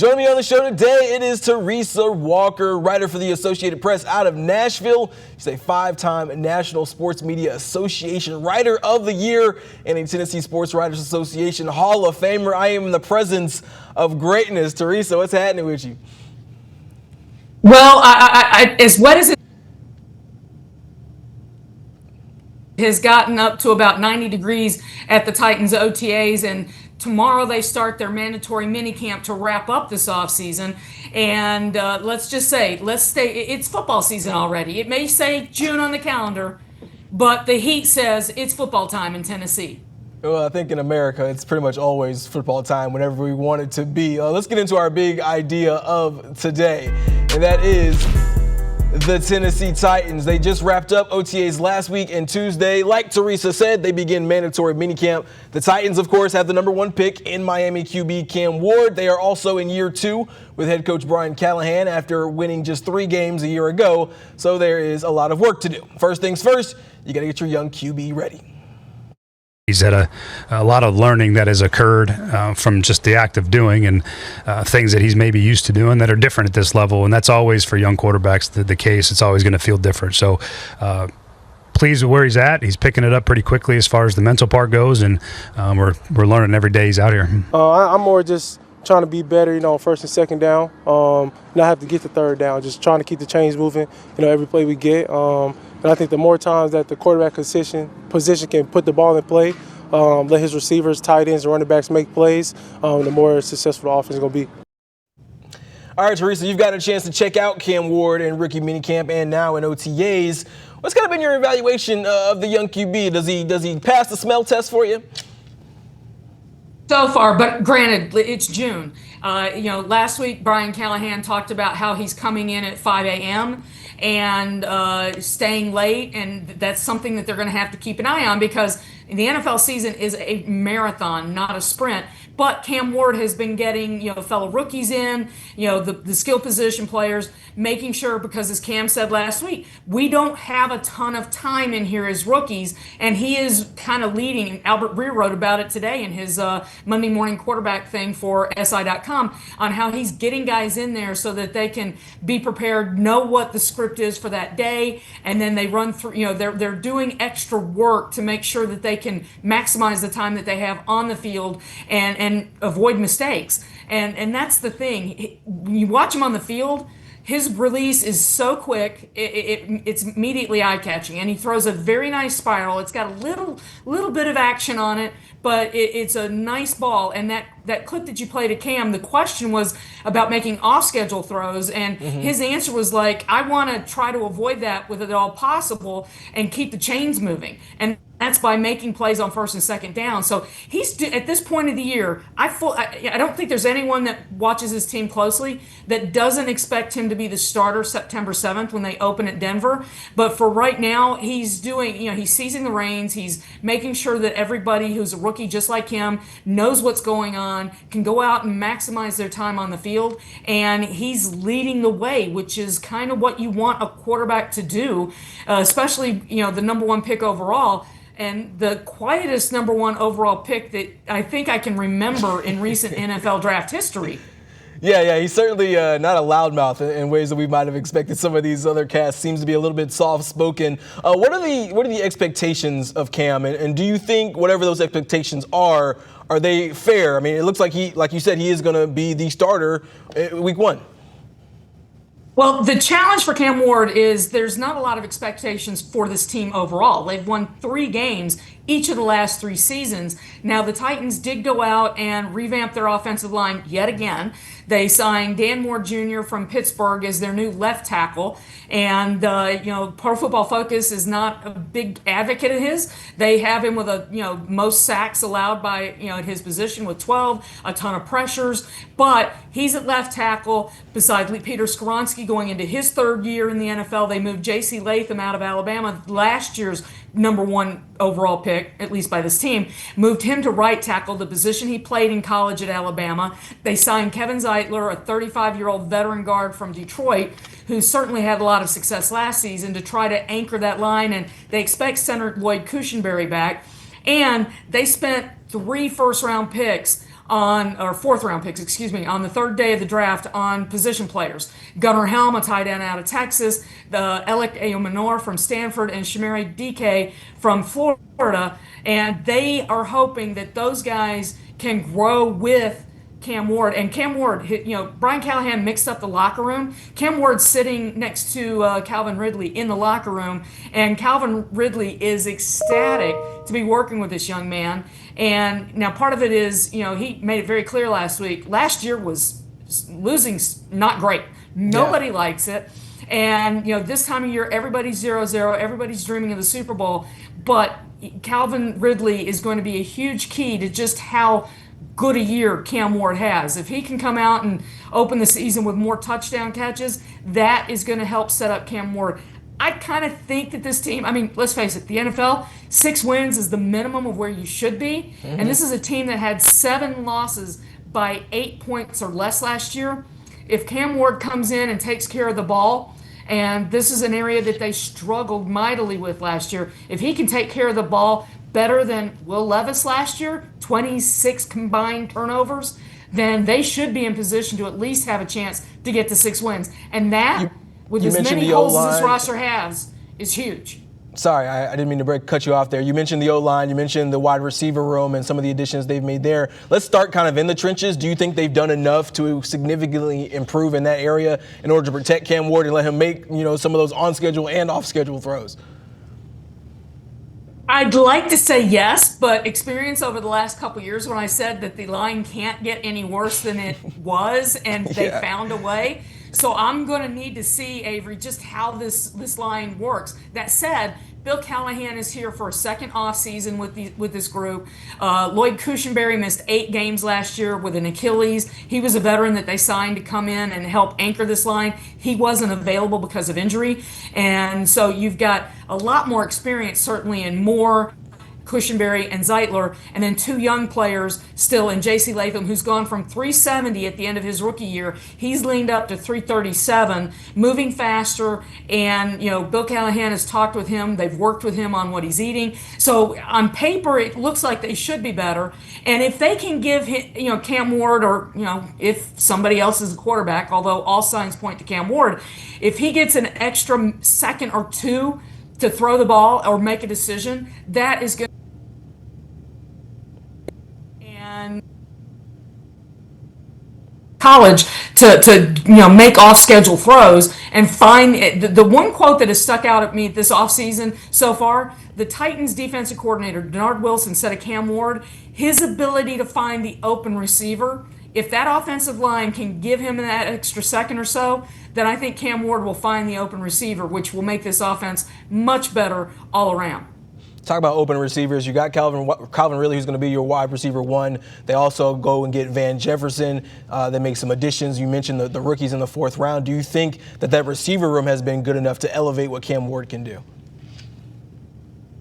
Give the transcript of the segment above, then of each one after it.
Joining me on the show today, it is Teresa Walker, writer for the Associated Press out of Nashville. She's a 5-time National Sports Media Association Writer of the Year and a Tennessee Sports Writers Association Hall of Famer. I am in the presence of greatness. Teresa, what's happening with you? Well, I as wet as it has gotten up to about 90 degrees at the Titans OTAs, and tomorrow they start their mandatory minicamp to wrap up this offseason. And let's stay, it's football season already. It may say June on the calendar, but the heat says it's football time in Tennessee. Well, I think in America, it's pretty much always football time whenever we want it to be. Let's get into our big idea of today, and that is the Tennessee Titans. They just wrapped up OTAs last week and Tuesday. Like Teresa said, they begin mandatory minicamp. The Titans, of course, have the number 1 pick in Miami QB Cam Ward. They are also in year 2 with head coach Brian Callahan after winning just 3 games a year ago. So there is a lot of work to do. First things first, you got to get your young QB ready. He's had a lot of learning that has occurred from just the act of doing and things that he's maybe used to doing that are different at this level. And that's always for young quarterbacks the case. It's always going to feel different. So pleased with where he's at. He's picking it up pretty quickly as far as the mental part goes. And we're learning every day he's out here. I'm more just trying to be better, first and second down. Not have to get the third down, just trying to keep the chains moving, every play we get. And I think the more times that the quarterback position can put the ball in play, let his receivers, tight ends, and running backs make plays, the more successful the offense is going to be. All right, Teresa, you've got a chance to check out Cam Ward in rookie minicamp and now in OTAs. What's kind of been your evaluation of the young QB? Does he pass the smell test for you? So far, but granted, it's June. Last week Brian Callahan talked about how he's coming in at 5 a.m. and staying late, and that's something that they're going to have to keep an eye on because the NFL season is a marathon, not a sprint. But Cam Ward has been getting, fellow rookies in, the skill position players, making sure, because as Cam said last week, we don't have a ton of time in here as rookies, and he is kind of leading. Albert Breer wrote about it today in his Monday morning quarterback thing for SI.com on how he's getting guys in there so that they can be prepared, know what the script is for that day, and then they run through, they're doing extra work to make sure that they can maximize the time that they have on the field and avoid mistakes. And that's the thing. When you watch him on the field, his release is so quick, it's immediately eye-catching, and he throws a very nice spiral. It's got a little bit of action on it, but it's a nice ball. And that clip that you played at Cam, the question was about making off-schedule throws, and his answer was like, I want to try to avoid that with it all possible and keep the chains moving. And that's by making plays on first and second down. So he's at this point of the year, I don't think there's anyone that watches his team closely that doesn't expect him to be the starter September 7th when they open at Denver. But for right now, he's doing, he's seizing the reins. He's making sure that everybody who's a rookie just like him knows what's going on, can go out and maximize their time on the field. And he's leading the way, which is kind of what you want a quarterback to do, especially, the number 1 pick overall. And the quietest number 1 overall pick that I think I can remember in recent NFL draft history. Yeah, he's certainly not a loudmouth in ways that we might have expected. Some of these other casts seems to be a little bit soft-spoken. What are the expectations of Cam, and do you think whatever those expectations are they fair? I mean, it looks like like you said, he is going to be the starter week 1. Well, the challenge for Cam Ward is there's not a lot of expectations for this team overall. They've won 3 games each of the last 3 seasons. Now, the Titans did go out and revamp their offensive line yet again. They signed Dan Moore Jr. from Pittsburgh as their new left tackle. And, Pro Football Focus is not a big advocate of his. They have him with most sacks allowed by, at his position with 12, a ton of pressures. But he's at left tackle beside Peter Skoronski going into his 3rd year in the NFL. They moved J.C. Latham out of Alabama, last year's number 1 overall pick, at least by this team, moved him to right tackle, the position he played in college at Alabama. They signed Kevin Zeitler, a 35-year-old veteran guard from Detroit, who certainly had a lot of success last season, to try to anchor that line, and they expect center Lloyd Cushenberry back. And they spent 3 first-round picks or fourth round picks, excuse me, on the third day of the draft on position players. Gunnar Helm, a tight end out of Texas, the Alec Ayomanor from Stanford, and Shamari DK from Florida. And they are hoping that those guys can grow with Cam Ward. And Cam Ward, Brian Callahan mixed up the locker room. Cam Ward's sitting next to Calvin Ridley in the locker room, and Calvin Ridley is ecstatic to be working with this young man. And now part of it is, he made it very clear last week. Last year was losing not great. Nobody likes it. And, this time of year, everybody's 0-0. Everybody's dreaming of the Super Bowl. But Calvin Ridley is going to be a huge key to just how good a year Cam Ward has. If he can come out and open the season with more touchdown catches, that is going to help set up Cam Ward. I kind of think that this team, let's face it, the NFL, 6 wins is the minimum of where you should be. Mm-hmm. And this is a team that had 7 losses by 8 points or less last year. If Cam Ward comes in and takes care of the ball, and this is an area that they struggled mightily with last year, if he can take care of the ball better than Will Levis last year, 26 combined turnovers, then they should be in position to at least have a chance to get to 6 wins. And that, with as many holes as this roster has, is huge. Sorry, I didn't mean to cut you off there. You mentioned the O-line, you mentioned the wide receiver room and some of the additions they've made there. Let's start kind of in the trenches. Do you think they've done enough to significantly improve in that area in order to protect Cam Ward and let him make, some of those on-schedule and off-schedule throws? I'd like to say yes, but experience over the last couple of years when I said that the line can't get any worse than it was, and they found a way. So I'm going to need to see, Avery, just how this line works. That said, Bill Callahan is here for a second off season with this group. Lloyd Cushenberry missed 8 games last year with an Achilles. He was a veteran that they signed to come in and help anchor this line. He wasn't available because of injury. And so you've got a lot more experience, certainly, in Moore, Cushenberry, and Zeitler, and then 2 young players still in J.C. Latham, who's gone from 370 at the end of his rookie year. He's leaned up to 337, moving faster, and, Bill Callahan has talked with him. They've worked with him on what he's eating. So on paper, it looks like they should be better. And if they can give him, Cam Ward, or, if somebody else is the quarterback, although all signs point to Cam Ward, if he gets an extra second or 2 to throw the ball or make a decision, that is going to college to make off-schedule throws and find it. The one quote that has stuck out at me this offseason so far, the Titans defensive coordinator, Denard Wilson, said of Cam Ward, his ability to find the open receiver, if that offensive line can give him that extra second or so, then I think Cam Ward will find the open receiver, which will make this offense much better all around. Talk about open receivers. You got Calvin Ridley, who's going to be your wide receiver 1. They also go and get Van Jefferson. They make some additions. You mentioned the rookies in the 4th round. Do you think that receiver room has been good enough to elevate what Cam Ward can do?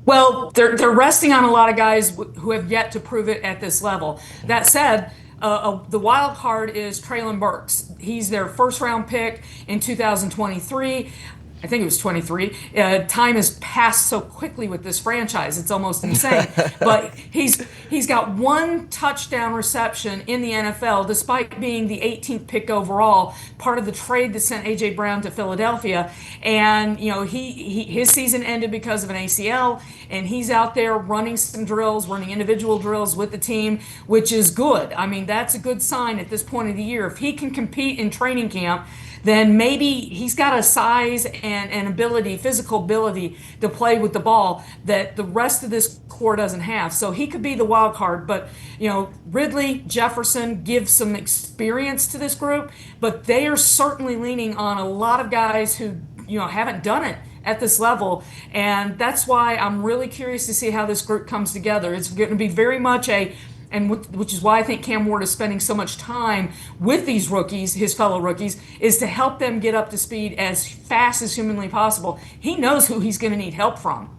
Well, they're resting on a lot of guys who have yet to prove it at this level. That said, the wild card is Treylon Burks. He's their first-round pick in 2023. I think it was 23. Time has passed so quickly with this franchise. It's almost insane. But he's got 1 touchdown reception in the NFL, despite being the 18th pick overall, part of the trade that sent A.J. Brown to Philadelphia. And, his season ended because of an ACL, and he's out there running some drills, running individual drills with the team, which is good. That's a good sign at this point of the year. If he can compete in training camp, then maybe he's got a size and ability, physical ability to play with the ball that the rest of this core doesn't have. So he could be the wild card. But, Ridley, Jefferson give some experience to this group, but they are certainly leaning on a lot of guys who, haven't done it at this level. And that's why I'm really curious to see how this group comes together. It's going to be very much which is why I think Cam Ward is spending so much time with these rookies, his fellow rookies, is to help them get up to speed as fast as humanly possible. He knows who he's going to need help from.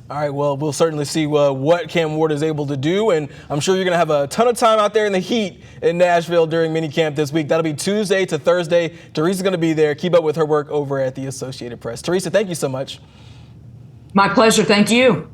All right, well, we'll certainly see what Cam Ward is able to do, and I'm sure you're going to have a ton of time out there in the heat in Nashville during minicamp this week. That'll be Tuesday to Thursday. Teresa's going to be there. Keep up with her work over at the Associated Press. Teresa, thank you so much. My pleasure. Thank you.